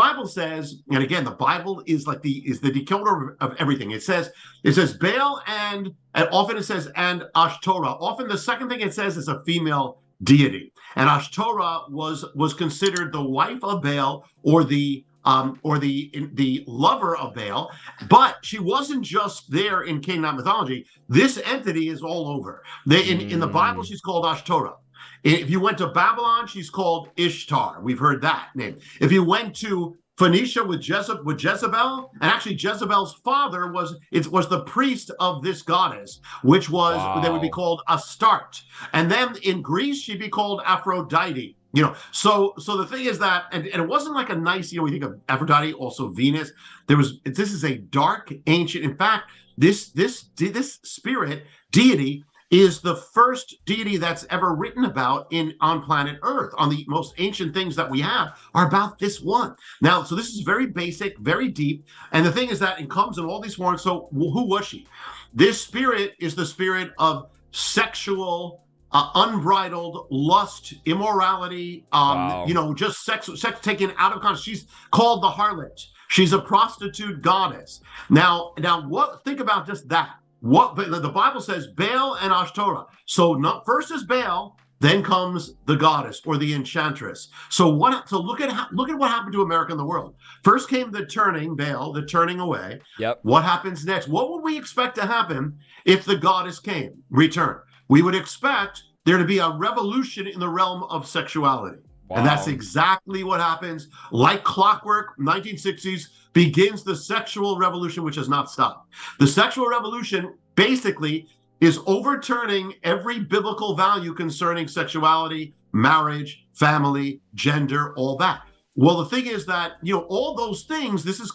Bible says, and again, the Bible is like the decoder of everything. It says Baal and often it says and Ashtoreth. Often the second thing it says is a female deity, and Ashtoreth was considered the wife of Baal or the lover of Baal, but she wasn't just there in Canaanite mythology. This entity is all over. In the Bible, she's called Ashtoreth. If you went to Babylon, she's called Ishtar. We've heard that name. If you went to Phoenicia with Jezebel, and actually Jezebel's father was the priest of this goddess, which was they would be called Astarte. And then in Greece, she'd be called Aphrodite. So the thing is that, and it wasn't like a nice, we think of Aphrodite, also Venus. This is a dark, ancient. In fact, this spirit deity is the first deity that's ever written about on planet Earth. On the most ancient things that we have are about this one. Now, so this is very basic, very deep. And the thing is that it comes in all these forms. So who was she? This spirit is the spirit of sexual, unbridled lust, immorality, just sex taken out of context. She's called the harlot. She's a prostitute goddess. Now, think about just that. But the Bible says Baal and Ashtoreth. So first is Baal, then comes the goddess or the enchantress. So look at what happened to America and the world. First came the turning, Baal, the turning away. Yep. What happens next? What would we expect to happen if the goddess came, return? We would expect there to be a revolution in the realm of sexuality. Wow. And that's exactly what happens. Like clockwork, 1960s begins the sexual revolution, which has not stopped. The sexual revolution basically is overturning every biblical value concerning sexuality, marriage, family, gender, all that. Well, the thing is that, all those things, this is,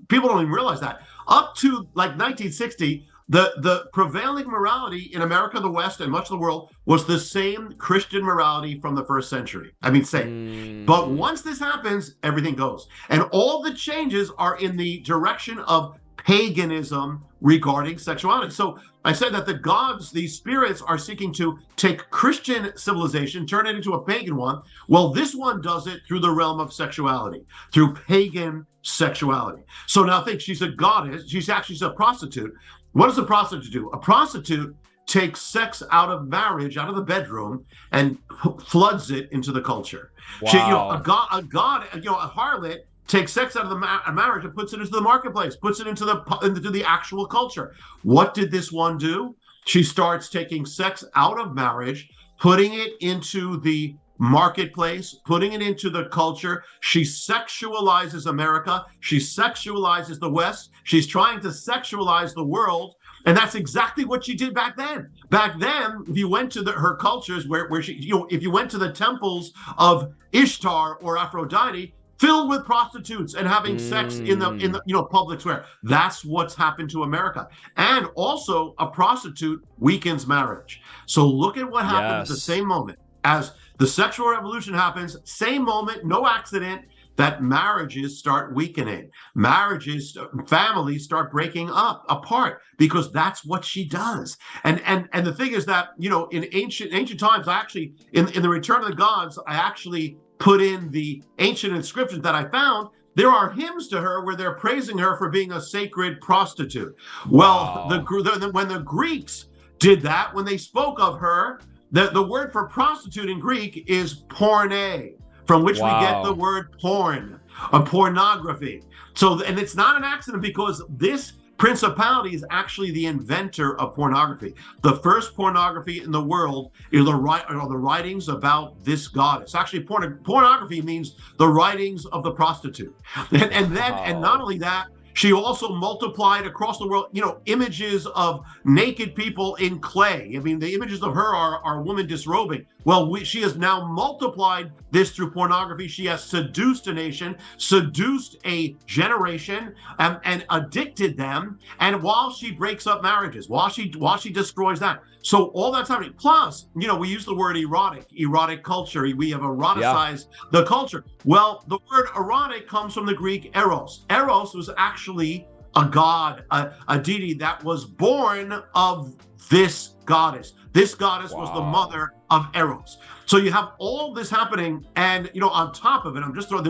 people don't even realize that. Up to like 1960, the prevailing morality in America, the West, and much of the world was the same Christian morality from the first century. Same. But once this happens, everything goes. And all the changes are in the direction of paganism regarding sexuality. So I said that the gods, these spirits, are seeking to take Christian civilization, turn it into a pagan one. Well, this one does it through the realm of sexuality, through pagan sexuality. So now think, she's a goddess. She's a prostitute. What does a prostitute do? A prostitute takes sex out of marriage, out of the bedroom, and floods it into the culture. Wow. A harlot takes sex out of the marriage and puts it into the marketplace, puts it into the actual culture. What did this one do? She starts taking sex out of marriage, putting it into the marketplace, putting it into the culture. She sexualizes America. She sexualizes the West. She's trying to sexualize the world. And that's exactly what she did back then. Back then, if you went to her cultures where she, if you went to the temples of Ishtar or Aphrodite, filled with prostitutes and having sex in the public square. That's what's happened to America. And also, a prostitute weakens marriage. So look at what happened at the same moment as the sexual revolution happens, same moment, no accident, that marriages start weakening. Marriages, families start breaking apart, because that's what she does. And the thing is that, in ancient times, I actually, in the Return of the Gods, I actually put in the ancient inscriptions that I found. There are hymns to her where they're praising her for being a sacred prostitute. Wow. Well, when the Greeks did that, when they spoke of her, the word for prostitute in Greek is porne, from which we get the word porn, pornography. So, and it's not an accident, because this principality is actually the inventor of pornography. The first pornography in the world are the writings about this goddess. Actually, pornography means the writings of the prostitute. And not only that, she also multiplied across the world, images of naked people in clay. The images of her are a woman disrobing. Well, she has now multiplied this through pornography. She has seduced a nation, seduced a generation, and addicted them. And while she breaks up marriages, while she destroys that. So all that's happening. Plus, we use the word erotic culture. We have eroticized the culture. Well, the word erotic comes from the Greek eros. Eros was actually a god, a deity that was born of this goddess. This goddess was the mother of Eros. So you have all this happening, and on top of it, I'm just throwing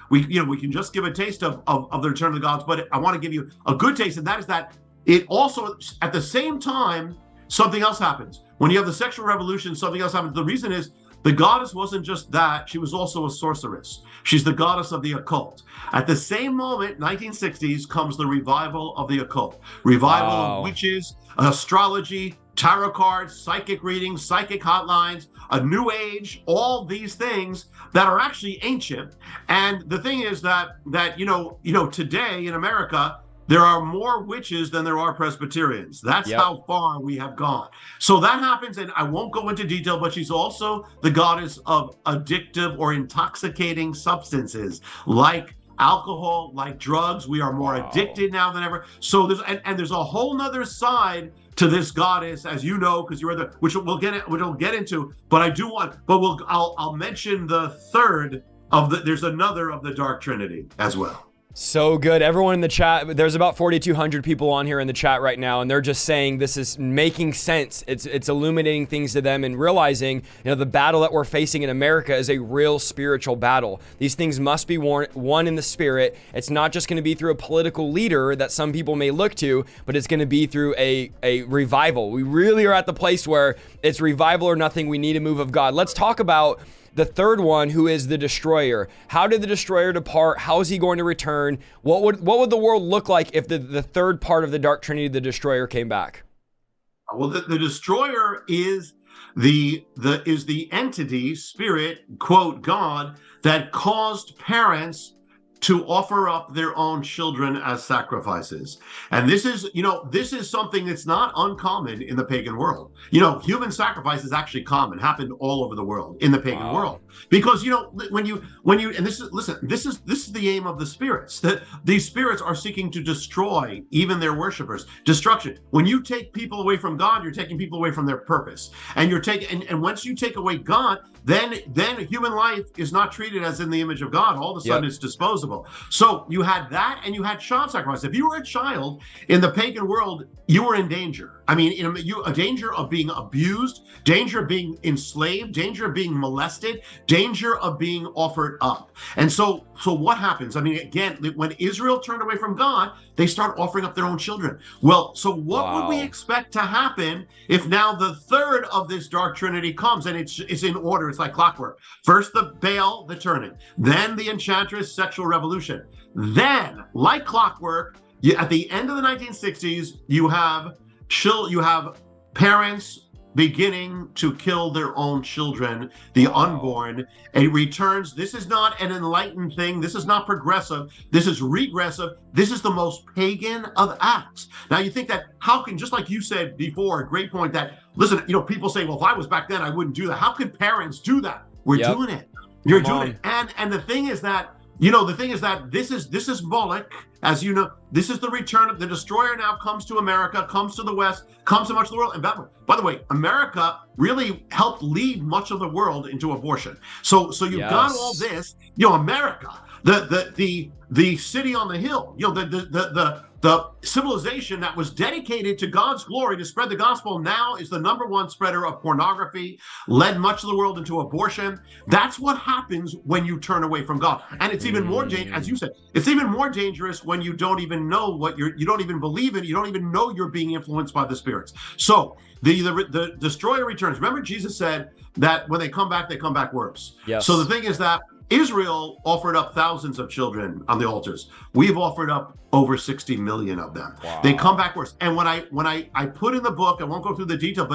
we can just give a taste of the return of the gods, but I want to give you a good taste, and that is that it also, at the same time, something else happens. When you have the sexual revolution, something else happens. The reason is the goddess wasn't just that, she was also a sorceress. She's the goddess of the occult. At the same moment, 1960s, comes the revival of the occult. Revival of witches, astrology, tarot cards, psychic readings, psychic hotlines, a new age, all these things that are actually ancient. And the thing is that today in America, there are more witches than there are Presbyterians. That's how far we have gone. So that happens, and I won't go into detail, but she's also the goddess of addictive or intoxicating substances like alcohol, like drugs. We are more addicted now than ever. So there's a whole nother side to this goddess, as you know, because you're which we'll get into. But I'll mention the third there's another of the Dark Trinity as well. So good. Everyone in the chat, there's about 4,200 people on here in the chat right now, and they're just saying this is making sense. It's illuminating things to them and realizing, the battle that we're facing in America is a real spiritual battle. These things must be won in the spirit. It's not just going to be through a political leader that some people may look to, but it's going to be through a revival. We really are at the place where it's revival or nothing. We need a move of God. Let's talk about the third one, who is the destroyer. How did the destroyer depart? How is he going to return? What would the world look like if the third part of the Dark Trinity, the destroyer, came back? Well, the destroyer is the entity, spirit, quote, God, that caused parents to offer up their own children as sacrifices. And this is something that's not uncommon in the pagan world. Human sacrifice is actually common, happened all over the world in the pagan world. Because when you and this is the aim of the spirits, that these spirits are seeking to destroy even their worshipers. Destruction. When you take people away from God, you're taking people away from their purpose. And you're taking and once you take away God, then human life is not treated as in the image of God. All of a sudden it's disposable. So you had that, and you had child sacrifice. If you were a child in the pagan world, you were in danger. I mean, a danger of being abused, danger of being enslaved, danger of being molested, danger of being offered up. And so what happens? I mean, again, when Israel turned away from God, they start offering up their own children. Well, so what would we expect to happen if now the third of this Dark Trinity comes, and it's in order? It's like clockwork. First the Baal, the turning, then the enchantress, sexual revolution. Then, like clockwork, at the end of the 1960s, you have parents beginning to kill their own children, the unborn. It returns. This is not an enlightened thing. This is not progressive. This is regressive. This is the most pagan of acts. Now you think that just like you said before, a great point that, listen, people say, well, if I was back then, I wouldn't do that. How could parents do that? We're doing it. You're doing it. And the thing is that, this is Moloch, as you know. This is the return of the destroyer. Now comes to America, comes to the West, comes to much of the world. And by the way, America really helped lead much of the world into abortion. So you've got all this, America, the city on the hill, the civilization that was dedicated to God's glory to spread the gospel, now is the number one spreader of pornography, led much of the world into abortion. That's what happens when you turn away from God. And it's even more dangerous, as you said, it's even more dangerous when you don't even know what you don't even believe in, you don't even know you're being influenced by the spirits. So the destroyer returns. Remember, Jesus said that when they come back worse. Yes. So the thing is that Israel offered up thousands of children on the altars. We've offered up over 60 million of them. Wow. They come back worse. And when I put in the book, I won't go through the detail,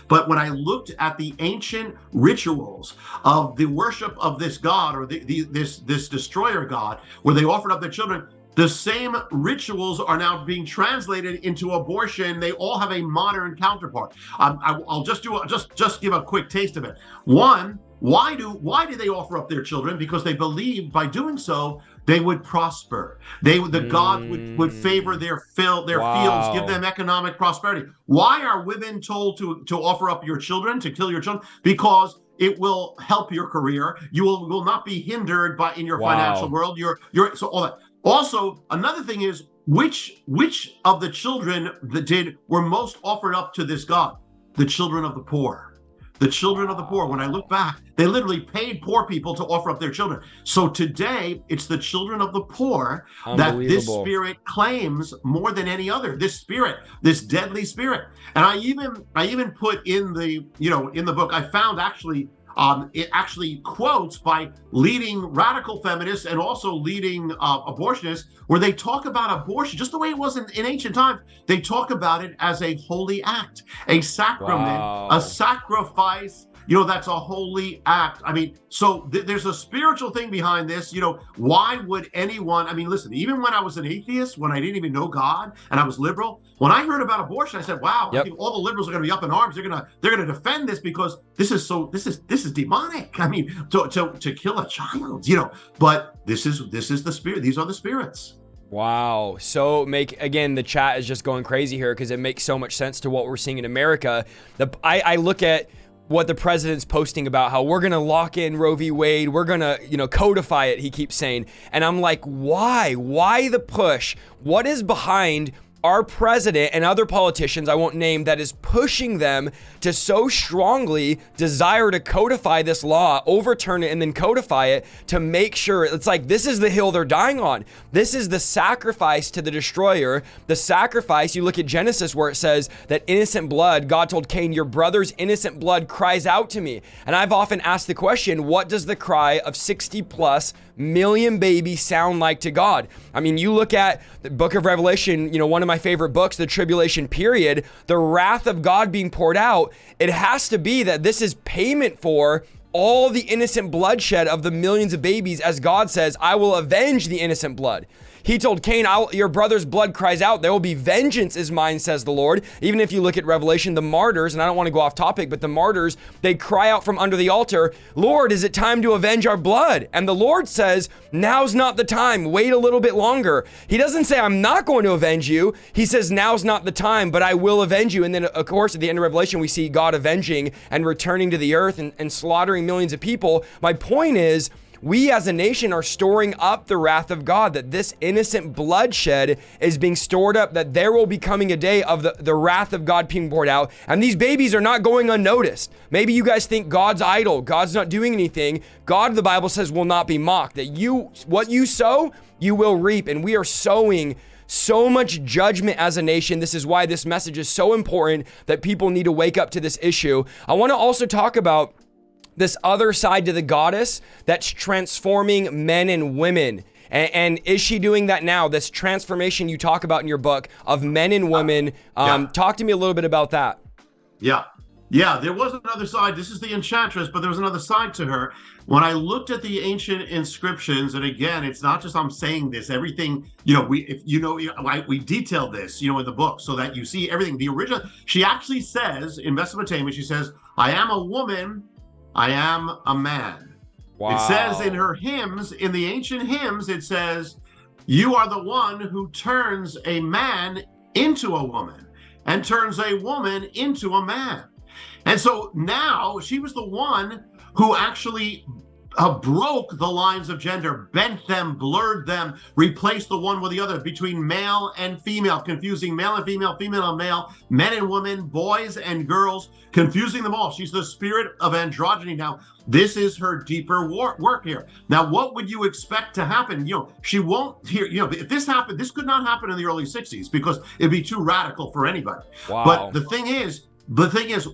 but when I looked at the ancient rituals of the worship of this God, or this destroyer God, where they offered up their children, the same rituals are now being translated into abortion. They all have a modern counterpart. I'll just give a quick taste of it. One, why do they offer up their children? Because they believe by doing so they would prosper. The God would favor their fields, give them economic prosperity. Why are women told to offer up your children, to kill your children? Because it will help your career. You will not be hindered in your financial world. So all that. Also, another thing is, which of the children that were most offered up to this God? The children of the poor. The children of the poor. When I look back, they literally paid poor people to offer up their children. So today, it's the children of the poor that this spirit claims more than any other. This spirit, this deadly spirit. And I even put in the, in the book, I found it actually quotes by leading radical feminists and also leading abortionists, where they talk about abortion just the way it was in ancient times. They talk about it as a holy act, a sacrament, a sacrifice. That's a holy act. I mean, so there's a spiritual thing behind this. Why would anyone, listen, even when I was an atheist, when I didn't even know God and I was liberal, when I heard about abortion, I said, wow, I think all the liberals are going to be up in arms. They're going to defend this because this is demonic. I mean, to kill a child, but this is the spirit. These are the spirits. Wow. So the chat is just going crazy here because it makes so much sense to what we're seeing in America. I look at what the president's posting about how we're going to lock in Roe v. Wade. We're going to, codify it, he keeps saying. And I'm like, why? Why the push? What is behind our president and other politicians, I won't name, that is pushing them to so strongly desire to codify this law, overturn it, and then codify it to make sure it's like this is the hill they're dying on. This is the sacrifice to the destroyer. The sacrifice, you look at Genesis where it says that innocent blood, God told Cain, your brother's innocent blood cries out to me. And I've often asked the question, what does the cry of 60 plus million babies sound like to God? I mean, you look at the book of Revelation, one of my favorite books, the tribulation period, the wrath of God being poured out. It has to be that this is payment for all the innocent bloodshed of the millions of babies, as God says, I will avenge the innocent blood. He told Cain, your brother's blood cries out. There will be vengeance is mine, says the Lord. Even if you look at Revelation, the martyrs, and I don't want to go off topic, but the martyrs, they cry out from under the altar, Lord, is it time to avenge our blood? And the Lord says, now's not the time. Wait a little bit longer. He doesn't say, I'm not going to avenge you. He says, now's not the time, but I will avenge you. And then, of course, at the end of Revelation, we see God avenging and returning to the earth and slaughtering millions of people. My point is, we as a nation are storing up the wrath of God, that this innocent bloodshed is being stored up, that there will be coming a day of the wrath of God being poured out. And these babies are not going unnoticed. Maybe you guys think God's idle. God's not doing anything. God, the Bible says, will not be mocked. That what you sow, you will reap. And we are sowing so much judgment as a nation. This is why this message is so important, that people need to wake up to this issue. I want to also talk about this other side to the goddess that's transforming men and women. And is she doing that now? This transformation you talk about in your book of men and women. Talk to me a little bit about that. Yeah, there was another side. This is the enchantress, but there was another side to her. When I looked at the ancient inscriptions, and again, it's not just I'm saying this, everything, we detailed this, in the book so that you see everything. The original, she actually says in Mesopotamia, she says, I am a woman, I am a man. Wow. It says in her hymns, in the ancient hymns, it says, you are the one who turns a man into a woman and turns a woman into a man. And so now she was the one who actually broke the lines of gender, bent them, blurred them, replaced the one with the other, between male and female, confusing male and female, female and male, men and women, boys and girls, confusing them all. She's the spirit of androgyny. Now, this is her deeper work here. Now, what would you expect to happen? She won't hear, if this happened, this could not happen in the early 60s because it'd be too radical for anybody. Wow. But the thing is,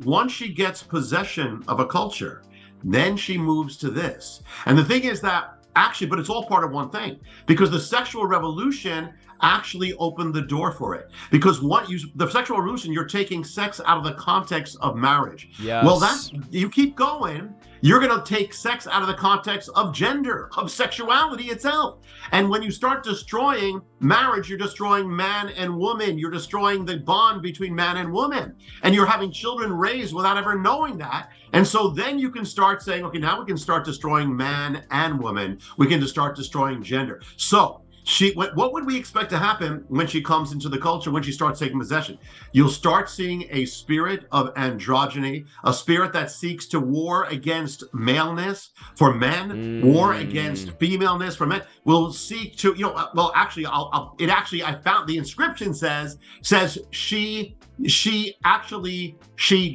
once she gets possession of a culture, then she moves to this. And the thing is that but it's all part of one thing, because the sexual revolution actually opened the door for it. Because the sexual revolution, you're taking sex out of the context of marriage. Yes. Well, you keep going, you're going to take sex out of the context of gender, of sexuality itself. And when you start destroying marriage, you're destroying man and woman. You're destroying the bond between man and woman. And you're having children raised without ever knowing that. And so then you can start saying, okay, now we can start destroying man and woman. We can just start destroying gender. So what would we expect to happen when she comes into the culture, when she starts taking possession? You'll start seeing a spirit of androgyny, a spirit that seeks to war against maleness for men, war against femaleness for men. Will seek to, I found the inscription says she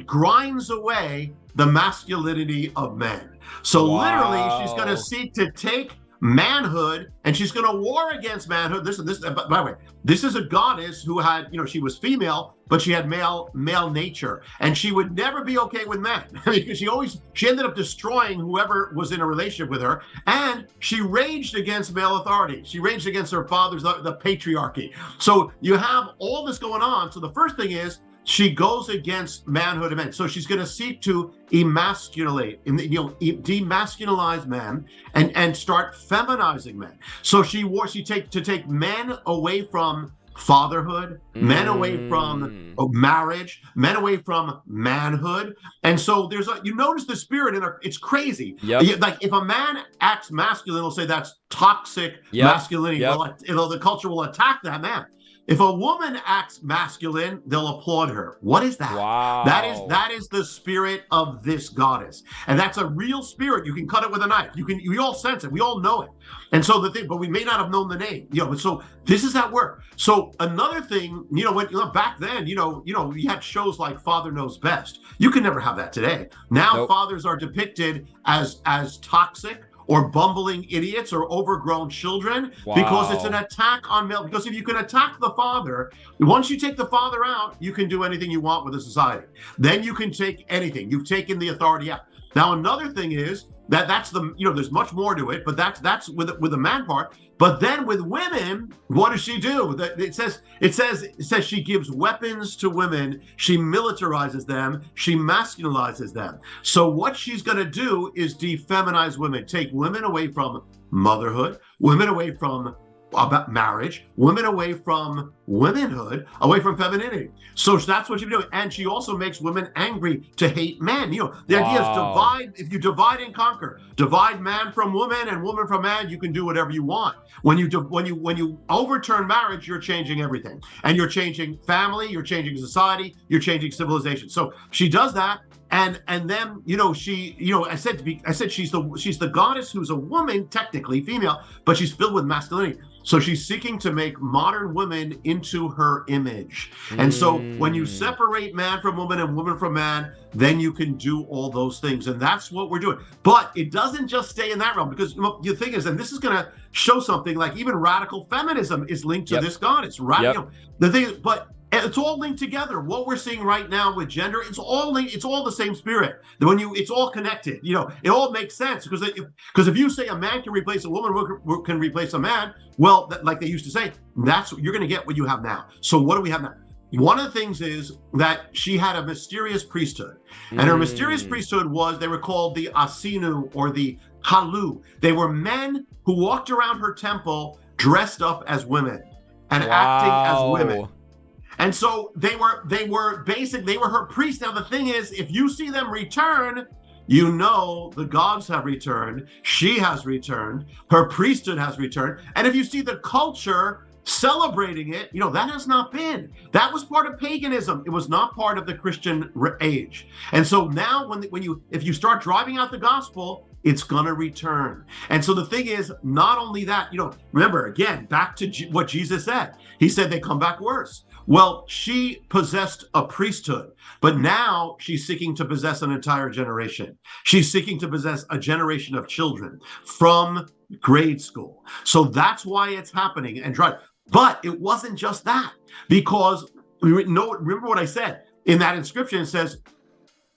grinds away the masculinity of men. So literally, she's going to seek to take manhood, and she's going to war against manhood. By the way, this is a goddess who had, she was female, but she had male nature, and she would never be okay with men because she ended up destroying whoever was in a relationship with her, and she raged against male authority. She raged against her father's, the patriarchy. So you have all this going on. So the first thing is, she goes against manhood of men. So she's going to seek to emasculate, demasculinize men and start feminizing men. So she take men away from fatherhood, men away from marriage, men away from manhood. And so you notice the spirit in her, it's crazy. Yep. Like if a man acts masculine, it'll say that's toxic masculinity. The culture will attack that man. If a woman acts masculine, they'll applaud her. What is that? Wow. That is the spirit of this goddess. And that's a real spirit. You can cut it with a knife. We all sense it. We all know it. And so but we may not have known the name. So this is at work. So another thing, back then, we had shows like Father Knows Best. You can never have that today. Now fathers are depicted as toxic, or bumbling idiots, or overgrown children, because it's an attack on male. Because if you can attack the father, once you take the father out, you can do anything you want with a society. Then you can take anything. You've taken the authority out. Now, another thing is that's there's much more to it, but that's with the man part. But then with women, what does she do? It says she gives weapons to women, she militarizes them, she masculinizes them. So what she's going to do is defeminize women, take women away from motherhood, women away from marriage, women away from womanhood, away from femininity. So that's what she's doing. And she also makes women angry to hate men. The idea is if you divide and conquer, divide man from woman and woman from man, you can do whatever you want. When you overturn marriage, you're changing everything. And you're changing family, you're changing society, you're changing civilization. So she does that. And then I said she's the goddess who's a woman, technically female, but she's filled with masculinity. So she's seeking to make modern women into her image. And so when you separate man from woman and woman from man, then you can do all those things. And that's what we're doing. But it doesn't just stay in that realm, because the thing is, and this is going to show something, like even radical feminism is linked to this goddess, right? The thing is, but it's all linked together. What we're seeing right now with gender, it's all linked. It's all the same spirit. It's all connected. It all makes sense, because if you say a man can replace a woman, can replace a man, well, like they used to say, you're going to get what you have now. So what do we have now? One of the things is that she had a mysterious priesthood, and her mysterious priesthood they were called the Asinu or the Halu. They were men who walked around her temple dressed up as women and acting as women. And so they were her priests. Now the thing is, if you see them return, the gods have returned, she has returned, her priesthood has returned. And if you see the culture celebrating it, that has not been. That was part of paganism. It was not part of the Christian age. And so now if you start driving out the gospel, it's gonna return. And so the thing is, not only that, remember again, back to what Jesus said. He said they come back worse. Well, she possessed a priesthood, but now she's seeking to possess an entire generation. She's seeking to possess a generation of children from grade school. So that's why it's happening and drive. But it wasn't just that, because remember what I said in that inscription. It says,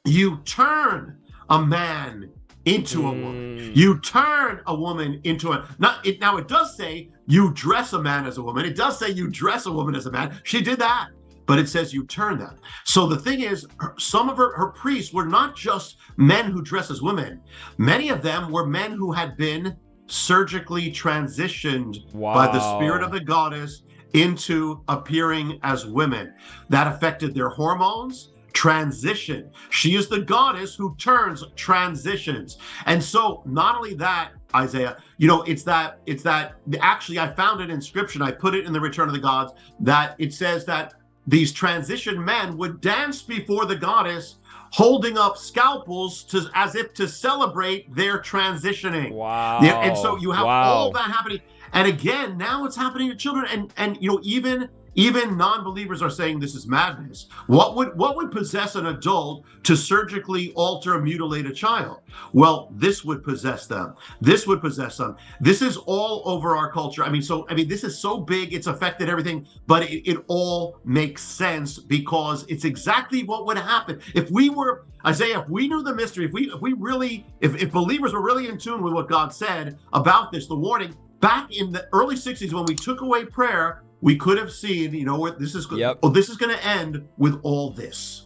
you turn a man into a woman. You turn a woman into now it does say you dress a man as a woman. It does say you dress a woman as a man. She did that, but it says you turn them. So the thing is, some of her priests were not just men who dress as women. Many of them were men who had been surgically transitioned by the spirit of the goddess into appearing as women. That affected their hormones. transition. She is the goddess who turns transitions. And so not only that, Isaiah, it's that actually I found it in scripture, I put it in the Return of the Gods, that it says that these transition men would dance before the goddess, holding up scalpels as if to celebrate their transitioning. Wow. And so you have all that happening. And again, now it's happening to children. And even non-believers are saying this is madness. What would possess an adult to surgically alter or mutilate a child? Well, this would possess them. This would possess them. This is all over our culture. This is so big, it's affected everything, but it all makes sense because it's exactly what would happen. If we were, Isaiah, if we knew the mystery, if believers were really in tune with what God said about this, the warning, back in the early 60s when we took away prayer, we could have seen, this is going to end with all this.